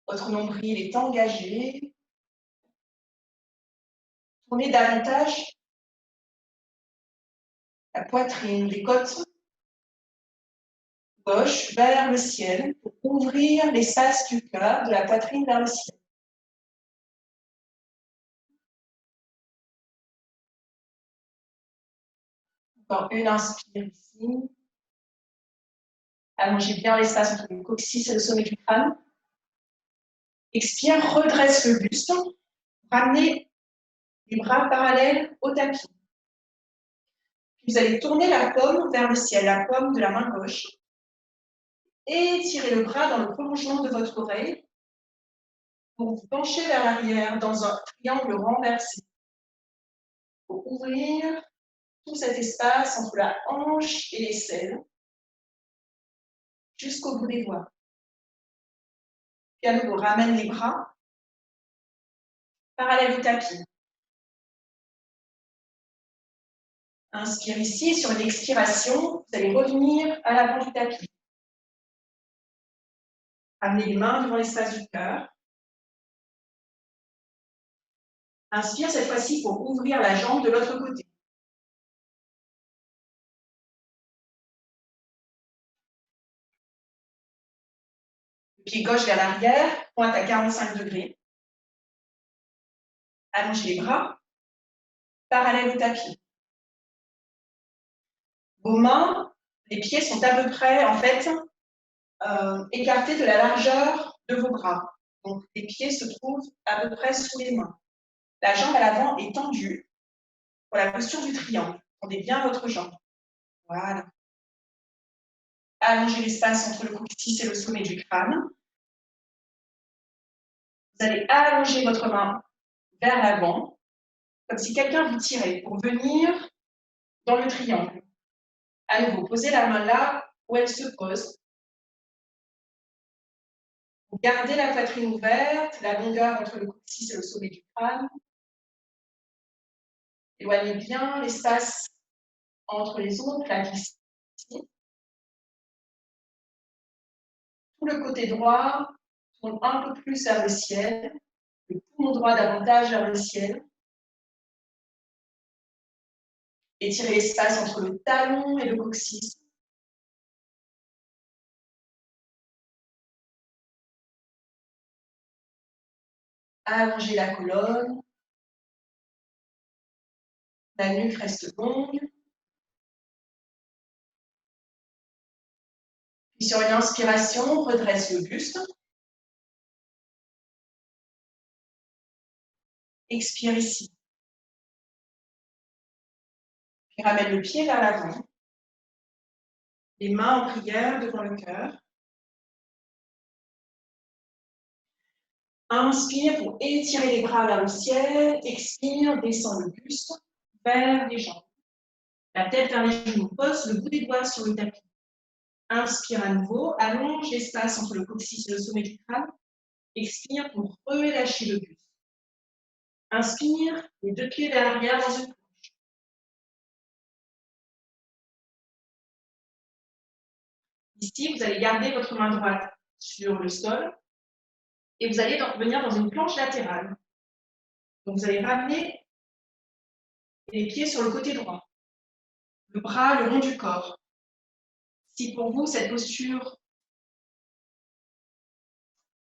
Votre nombril est engagé. Tournez davantage la poitrine, les côtes gauche vers le ciel pour ouvrir l'espace du cœur, de la poitrine vers le ciel. Encore une inspire ici. Allongez bien l'espace entre le coccyx et le sommet du crâne. Expire, redresse le buste. Ramenez les bras parallèles au tapis. Vous allez tourner la paume vers le ciel, la paume de la main gauche. Étirez le bras dans le prolongement de votre oreille pour vous pencher vers l'arrière dans un triangle renversé. Pour ouvrir tout cet espace entre la hanche et l'aisselle jusqu'au bout des doigts. Puis à nouveau, ramène les bras parallèles au tapis. Inspire ici, sur une expiration, vous allez revenir à l'avant du tapis. Ramenez les mains devant l'espace du cœur. Inspire cette fois-ci pour ouvrir la jambe de l'autre côté. Le pied gauche vers l'arrière, pointe à 45 degrés. Allongez les bras, parallèles au tapis. Vos mains, les pieds sont à peu près, en fait, écartés de la largeur de vos bras. Donc, les pieds se trouvent à peu près sous les mains. La jambe à l'avant est tendue pour la posture du triangle. Tendez bien votre jambe. Voilà. Allongez l'espace entre le coccyx et le sommet du crâne. Vous allez allonger votre main vers l'avant, comme si quelqu'un vous tirait pour venir dans le triangle. À nouveau, posez la main là où elle se pose. Vous gardez la poitrine ouverte, la longueur entre le coccyx et le sommet du crâne. Éloignez bien l'espace entre les omoplates ici. Tout le côté droit tourne un peu plus vers le ciel, le poumon droit davantage vers le ciel. Étirez l'espace entre le talon et le coccyx. Allongez la colonne. La nuque reste longue. Puis sur une inspiration, on redresse le buste. Expire ici. Puis ramène le pied vers l'avant. Les mains en prière devant le cœur. Inspire pour étirer les bras vers le ciel. Expire, descend le buste vers les jambes. La tête vers les genoux. Pose le bout des doigts sur le tapis. Inspire à nouveau. Allonge l'espace entre le coccyx et le sommet du crâne. Expire pour relâcher le buste. Inspire, les deux pieds vers l'arrière dans une planche. Ici, vous allez garder votre main droite sur le sol et vous allez venir dans une planche latérale. Donc, vous allez ramener les pieds sur le côté droit, le bras le long du corps. Si pour vous, cette posture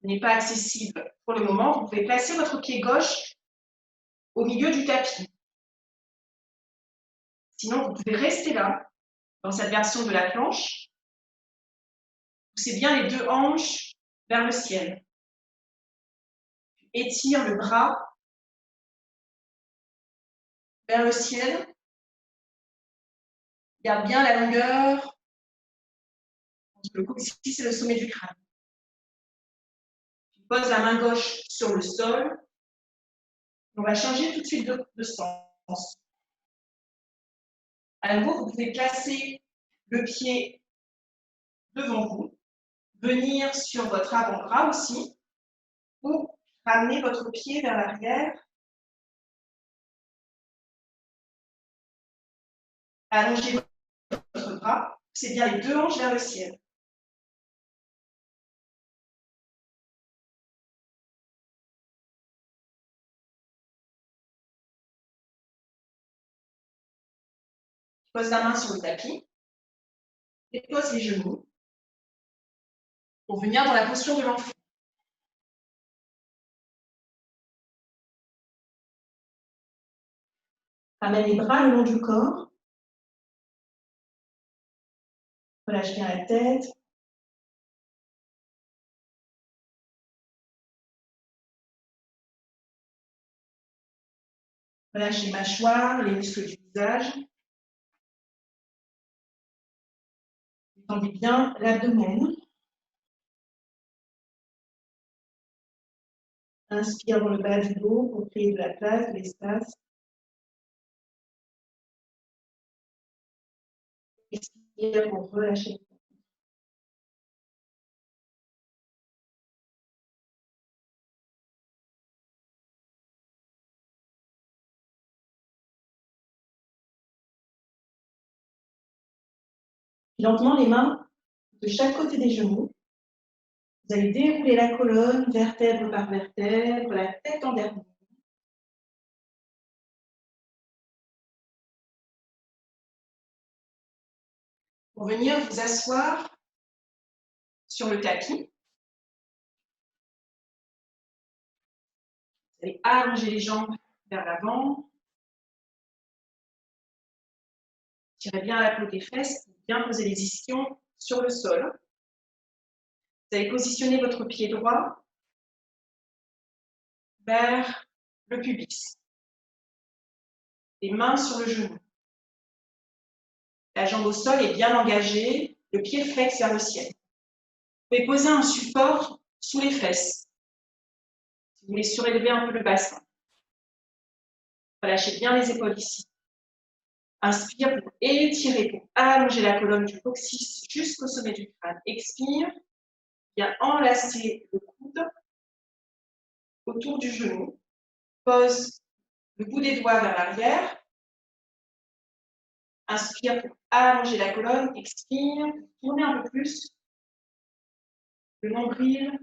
n'est pas accessible pour le moment, vous pouvez placer votre pied gauche au milieu du tapis. Sinon, vous pouvez rester là, dans cette version de la planche. Poussez bien les deux hanches vers le ciel. Étire le bras vers le ciel. Garde bien la longueur entre le coccyx et le sommet du crâne. Pose la main gauche sur le sol. On va changer tout de suite de sens. À nouveau, vous pouvez placer le pied devant vous, venir sur votre avant-bras aussi, ou ramener votre pied vers l'arrière. Allongez votre bras, poussez bien les deux hanches vers le ciel. Pose la main sur le tapis, dépose les genoux pour venir dans la posture de l'enfant. Ramène les bras le long du corps. Relâche bien la tête. Relâche les mâchoires, les muscles du visage. Tendez bien l'abdomen. Inspire dans le bas du dos pour créer de la place, de l'espace. Expire pour relâcher. Lentement, les mains de chaque côté des genoux. Vous allez dérouler la colonne, vertèbre par vertèbre, la tête en dernier. Pour venir vous asseoir sur le tapis. Vous allez allonger les jambes vers l'avant. Tirez bien la peau des fesses, bien poser les ischions sur le sol. Vous allez positionner votre pied droit vers le pubis. Les mains sur le genou. La jambe au sol est bien engagée, le pied flex vers le ciel. Vous pouvez poser un support sous les fesses. Si vous voulez surélever un peu le bassin. Relâchez bien les épaules ici. Inspire pour étirer, pour allonger la colonne du coccyx jusqu'au sommet du crâne. Expire, bien enlacer le coude autour du genou. Pose le bout des doigts vers l'arrière. Inspire pour allonger la colonne. Expire, tournez un peu plus. Le nombril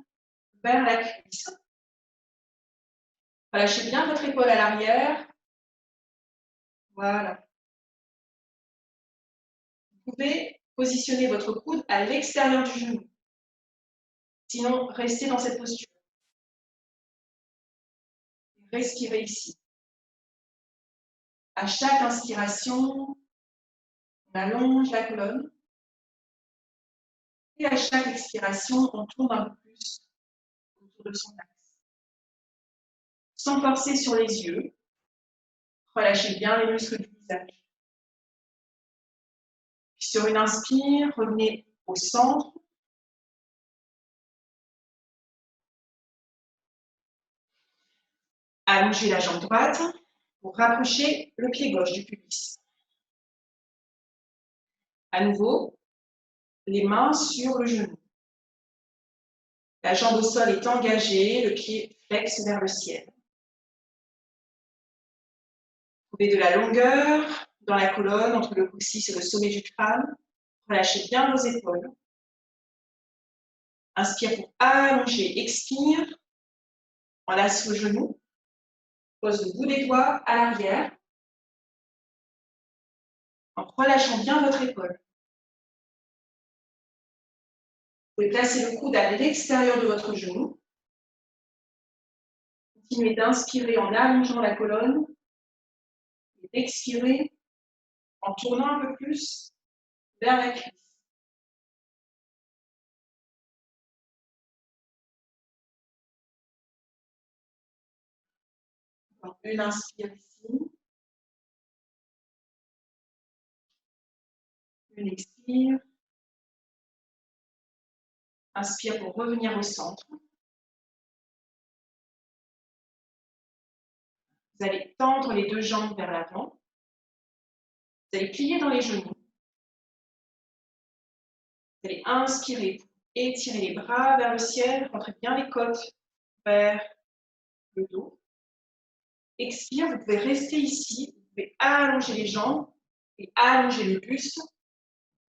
vers la cuisse. Relâchez bien votre épaule à l'arrière. Voilà. Vous pouvez positionner votre coude à l'extérieur du genou. Sinon, restez dans cette posture. Respirez ici. À chaque inspiration, on allonge la colonne. Et à chaque expiration, on tourne un peu plus autour de son axe. Sans forcer sur les yeux, relâchez bien les muscles du visage. Puis sur une inspire, revenez au centre. Allongez la jambe droite pour rapprocher le pied gauche du pubis. À nouveau, les mains sur le genou. La jambe au sol est engagée, le pied flexe vers le ciel. Trouvez de la longueur dans la colonne entre le coccyx et le sommet du crâne. Relâchez bien vos épaules. Inspire pour allonger, expire. Enlace le genou. Pose le bout des doigts à l'arrière. En relâchant bien votre épaule. Vous pouvez placer le coude à l'extérieur de votre genou. Continuez d'inspirer en allongeant la colonne et d'expirer en tournant un peu plus vers la cuisse. Donc, une inspire ici, une expire. Inspire pour revenir au centre. Vous allez tendre les deux jambes vers l'avant. Vous allez plier dans les genoux. Vous allez inspirer, étirer les bras vers le ciel, rentrez bien les côtes vers le dos. Expire, vous pouvez rester ici, vous pouvez allonger les jambes et allonger le buste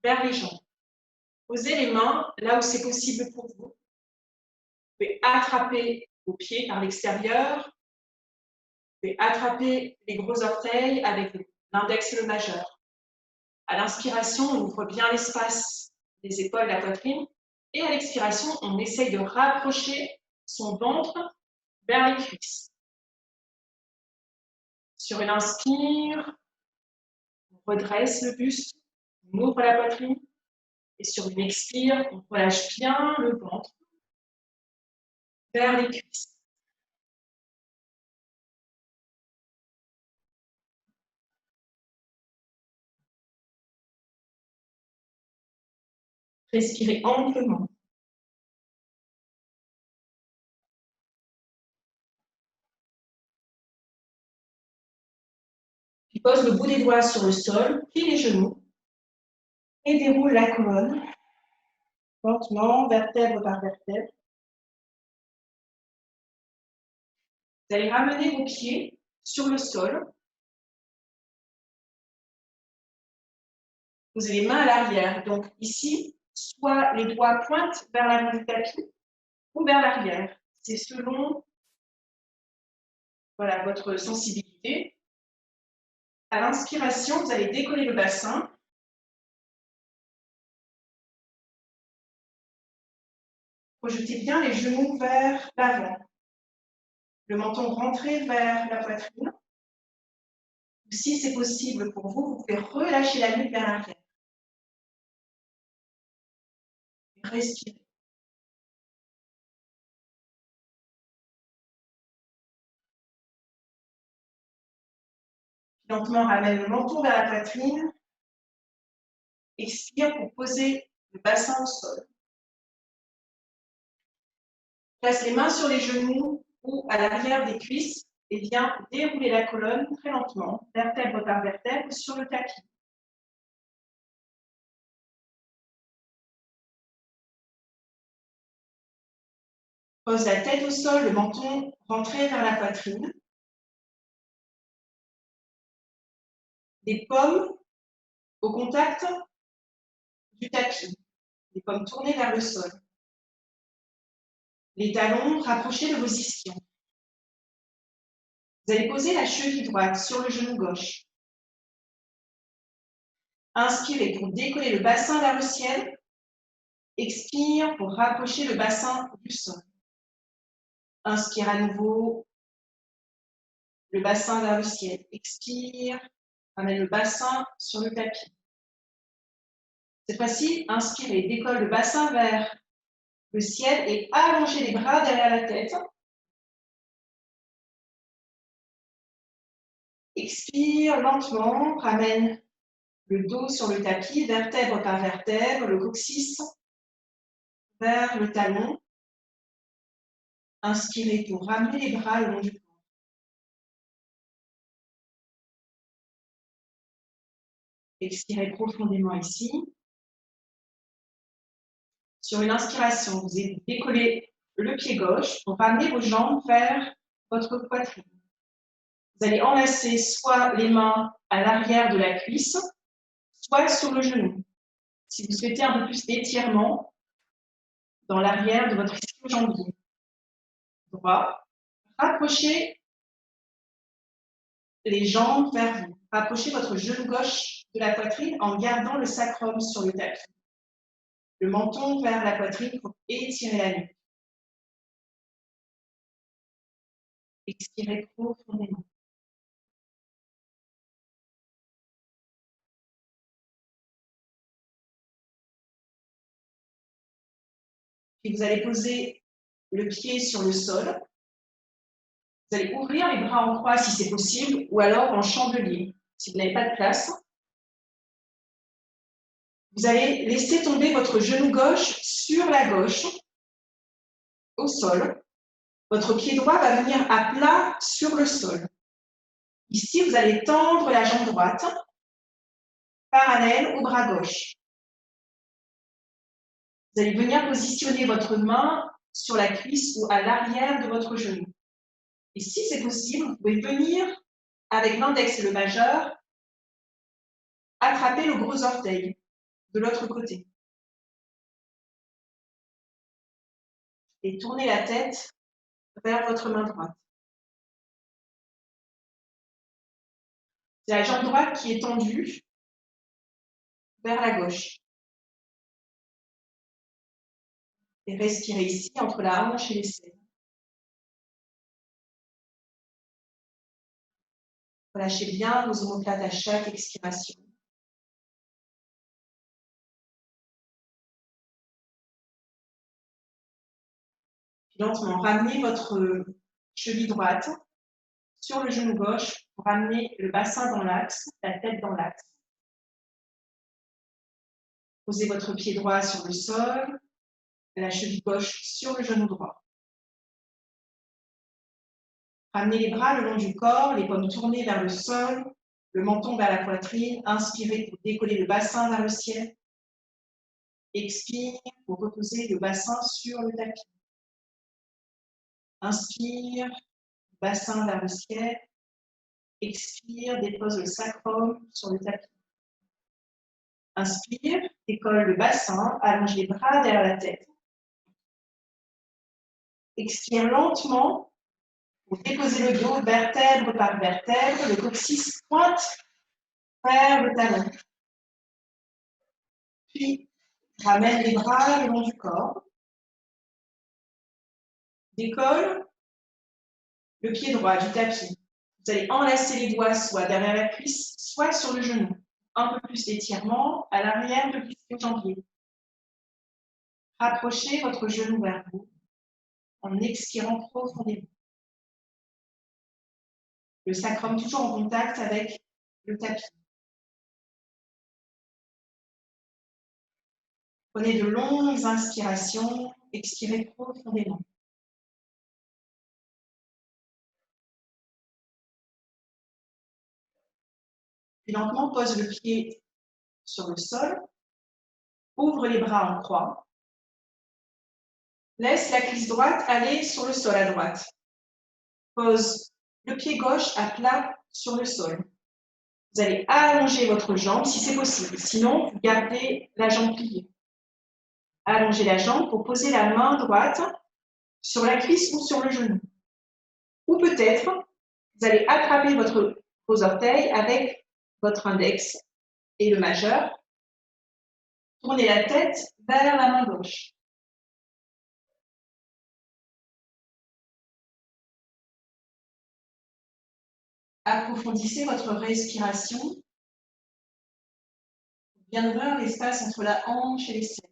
vers les jambes. Posez les mains là où c'est possible pour vous. Vous pouvez attraper vos pieds par l'extérieur. Vous pouvez attraper les gros orteils avec l'index et le majeur. À l'inspiration, on ouvre bien l'espace des épaules, de la poitrine. Et à l'expiration, on essaye de rapprocher son ventre vers les cuisses. Sur une inspire, on redresse le buste, on ouvre la poitrine. Et sur une expire, on relâche bien le ventre vers les cuisses. Respirez amplement. Puis pose le bout des doigts sur le sol, plie les genoux et déroule la colonne lentement, vertèbre par vertèbre. Vous allez ramener vos pieds sur le sol. Posez les mains à l'arrière. Donc ici, soit les doigts pointent vers l'avant du tapis ou vers l'arrière. C'est selon votre sensibilité. À l'inspiration, vous allez décoller le bassin. Projetez bien les genoux vers l'avant. Le menton rentré vers la poitrine. Si c'est possible pour vous, vous pouvez relâcher la nuque vers l'arrière. Respirez. Lentement, ramène le menton vers la poitrine. Expire pour poser le bassin au sol. Place les mains sur les genoux ou à l'arrière des cuisses et viens dérouler la colonne très lentement, vertèbre par vertèbre, sur le tapis. Pose la tête au sol, le menton rentré vers la poitrine. Les paumes au contact du tapis. Les paumes tournées vers le sol. Les talons rapprochés de vos ischions. Vous allez poser la cheville droite sur le genou gauche. Inspirez pour décoller le bassin vers le ciel. Expire pour rapprocher le bassin du sol. Inspire à nouveau, le bassin vers le ciel. Expire, ramène le bassin sur le tapis. Cette fois-ci, inspirez, décolle le bassin vers le ciel et allongez les bras derrière la tête. Expire lentement, ramène le dos sur le tapis, vertèbre par vertèbre, le coccyx vers le talon. Inspirez pour ramener les bras le long du corps. Expirez profondément ici. Sur une inspiration, vous décollez le pied gauche pour ramener vos jambes vers votre poitrine. Vous allez enlacer soit les mains à l'arrière de la cuisse, soit sur le genou. Si vous souhaitez un peu plus d'étirement dans l'arrière de votre ischio-jambier droit, rapprochez les jambes vers vous. Rapprochez votre genou gauche de la poitrine en gardant le sacrum sur le tapis. Le menton vers la poitrine pour étirer la nuque. Expirez profondément. Puis vous allez poser le pied sur le sol. Vous allez ouvrir les bras en croix si c'est possible, ou alors en chandelier, si vous n'avez pas de place. Vous allez laisser tomber votre genou gauche sur la gauche, au sol. Votre pied droit va venir à plat sur le sol. Ici, vous allez tendre la jambe droite, parallèle au bras gauche. Vous allez venir positionner votre main sur la cuisse ou à l'arrière de votre genou. Et si c'est possible, vous pouvez venir, avec l'index et le majeur, attraper le gros orteil de l'autre côté. Et tournez la tête vers votre main droite. C'est la jambe droite qui est tendue vers la gauche. Et respirez ici entre la hanche et les selles. Relâchez bien vos omoplates à chaque expiration. Puis lentement, ramenez votre cheville droite sur le genou gauche pour ramener le bassin dans l'axe, la tête dans l'axe. Posez votre pied droit sur le sol, la cheville gauche sur le genou droit. Ramenez les bras le long du corps, les paumes tournées vers le sol, le menton vers la poitrine. Inspirez pour décoller le bassin vers le ciel. Expire pour reposer le bassin sur le tapis. Inspire, bassin vers le ciel. Expire, dépose le sacrum sur le tapis. Inspire, décolle le bassin, allonge les bras derrière la tête. Expire lentement pour déposer le dos vertèbre par vertèbre, le coccyx pointe vers le talon. Puis, ramène les bras le long du corps. Décolle le pied droit du tapis. Vous allez enlacer les doigts soit derrière la cuisse, soit sur le genou. Un peu plus d'étirement à l'arrière de l'ischio-jambier. Rapprochez votre genou vers vous en expirant profondément. Le sacrum toujours en contact avec le tapis. Prenez de longues inspirations, expirez profondément. Puis lentement, pose le pied sur le sol, ouvre les bras en croix, laisse la cuisse droite aller sur le sol à droite. Pose le pied gauche à plat sur le sol. Vous allez allonger votre jambe si c'est possible, sinon vous gardez la jambe pliée. Allongez la jambe pour poser la main droite sur la cuisse ou sur le genou. Ou peut-être, vous allez attraper votre gros orteil avec votre index et le majeur. Tournez la tête vers la main gauche. Approfondissez votre respiration. Bien ouvrir l'espace entre la hanche et les selles.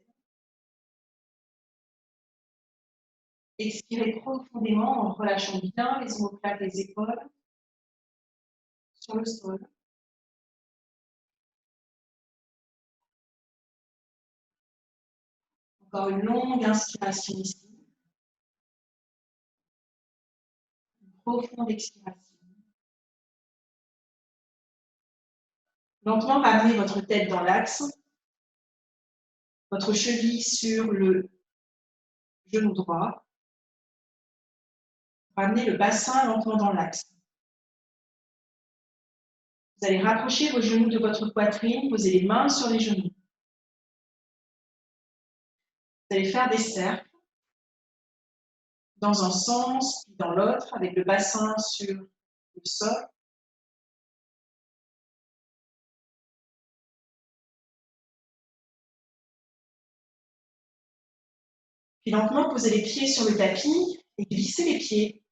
Expirez profondément en relâchant bien les omoplates des épaules sur le sol. Encore une longue inspiration ici. Une profonde expiration. Lentement ramenez votre tête dans l'axe. Votre cheville sur le genou droit. Ramenez le bassin lentement dans l'axe. Vous allez rapprocher vos genoux de votre poitrine, posez les mains sur les genoux. Vous allez faire des cercles dans un sens puis dans l'autre avec le bassin sur le sol. Puis lentement, posez les pieds sur le tapis et glissez les pieds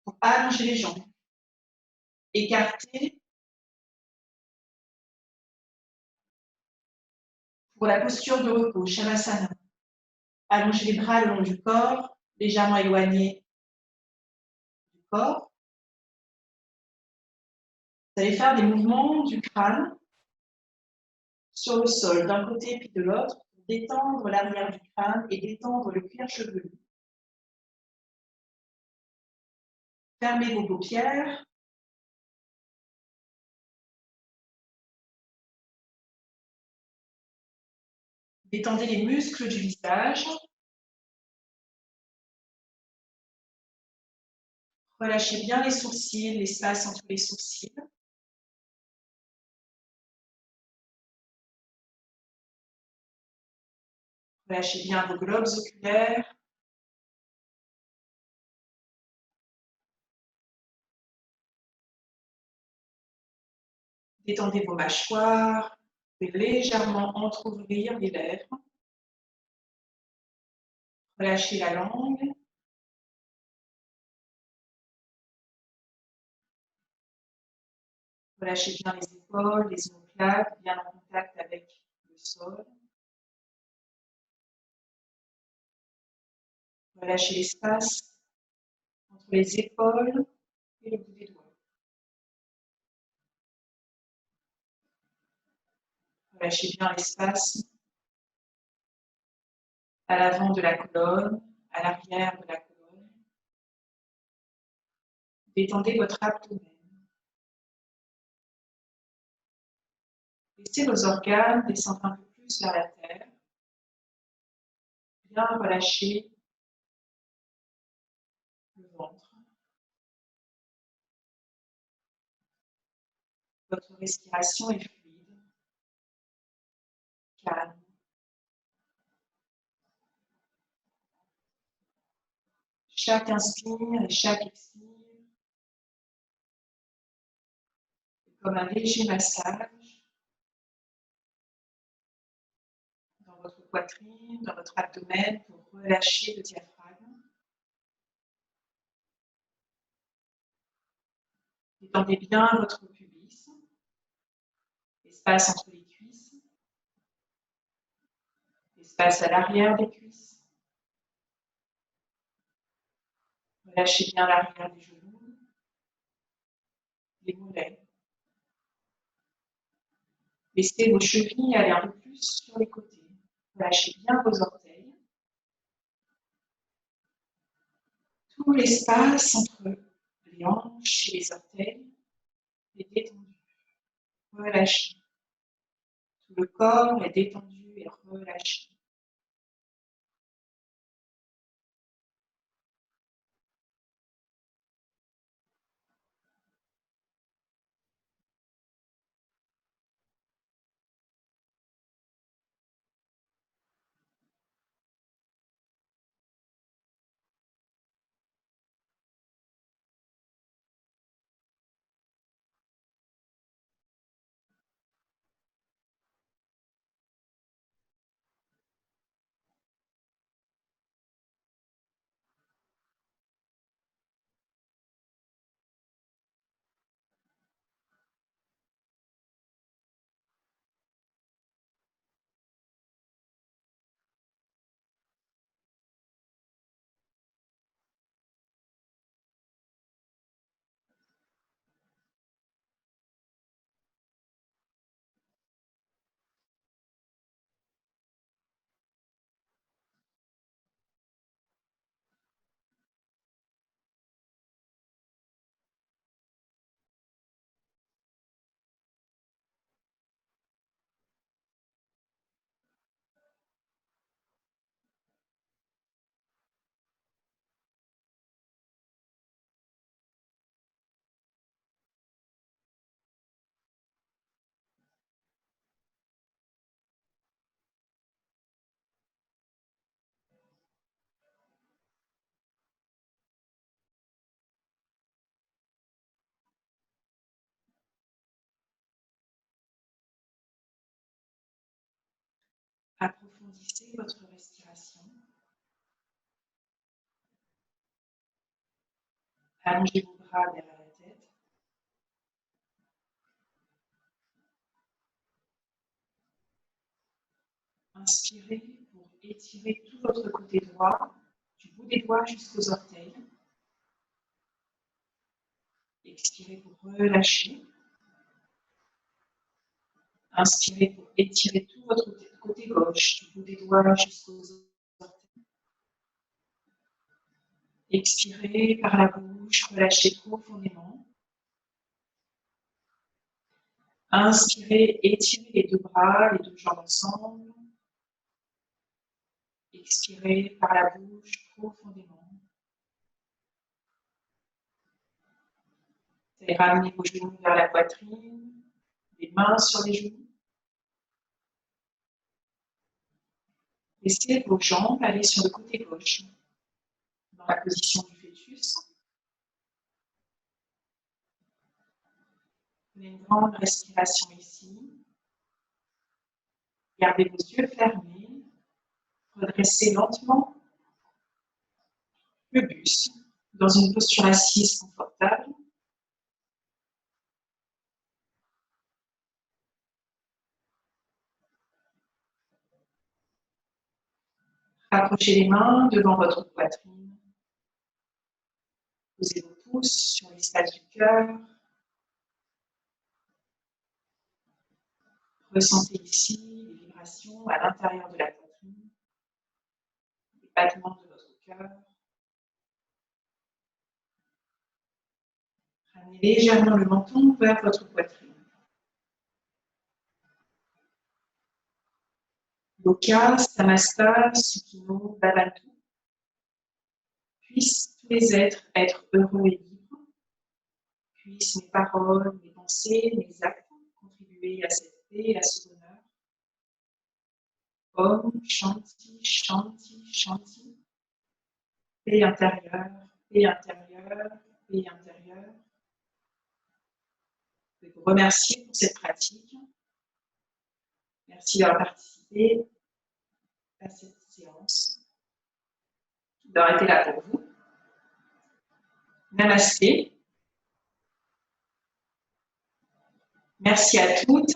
pour allonger les jambes. Écartez pour la posture de repos, Shavasana. Allongez les bras le long du corps, légèrement éloignés du corps. Vous allez faire des mouvements du crâne sur le sol, d'un côté puis de l'autre, pour détendre l'arrière du crâne et détendre le cuir chevelu. Fermez vos paupières. Détendez les muscles du visage. Relâchez bien les sourcils, l'espace entre les sourcils. Relâchez bien vos globes oculaires. Détendez vos mâchoires. Vous pouvez légèrement entrouvrir les lèvres. Relâchez la langue. Relâchez bien les épaules, les omoplates, bien en contact avec le sol. Relâchez l'espace entre les épaules et le bout des doigts. Relâchez bien l'espace à l'avant de la colonne, à l'arrière de la colonne. Détendez votre abdomen. Laissez vos organes descendre un peu plus vers la terre. Bien relâcher le ventre. Votre respiration est fluide, calme. Chaque inspire et chaque expire est comme un léger massage dans votre poitrine, dans votre abdomen pour relâcher le diaphragme. Détendez bien votre pubis, l'espace entre les cuisses, l'espace à l'arrière des cuisses. Relâchez bien l'arrière des genoux, les mollets. Laissez vos chevilles aller un peu plus sur les côtés. Relâchez bien vos orteils. Tout l'espace entre les hanches et les orteils est détendu. Relâchez. Tout le corps est détendu et relâché. votre respiration. Allongez vos bras derrière la tête. Inspirez pour étirer tout votre côté droit, du bout des doigts jusqu'aux orteils. Expirez pour relâcher. Inspirez pour étirer tout votre côté gauche, du bout des doigts jusqu'aux orteils. Expirez par la bouche, relâchez profondément. Inspirez, étirez les deux bras, les deux jambes ensemble. Expirez par la bouche profondément. Vous allez ramener vos genoux vers la poitrine, les mains sur les genoux. Laissez vos jambes aller sur le côté gauche, dans la position du fœtus. Prenez une grande respiration ici. Gardez vos yeux fermés. Redressez lentement le buste dans une posture assise confortable. Rapprochez les mains devant votre poitrine. Posez vos pouces sur l'espace du cœur. Ressentez ici les vibrations à l'intérieur de la poitrine, les battements de votre cœur. Ramenez légèrement le menton vers votre poitrine. Loka, Samasta, Sukhino, Bhavantu. Puissent tous les êtres être heureux et libres. Puissent mes paroles, mes pensées, mes actes contribuer à cette paix et à ce bonheur. Om Shanti, Shanti, Shanti. Paix intérieure, paix intérieure, paix intérieure. Je vous remercie pour cette pratique. Merci d'avoir participé à cette séance, d'avoir été là pour vous. Namasté. Merci à toutes.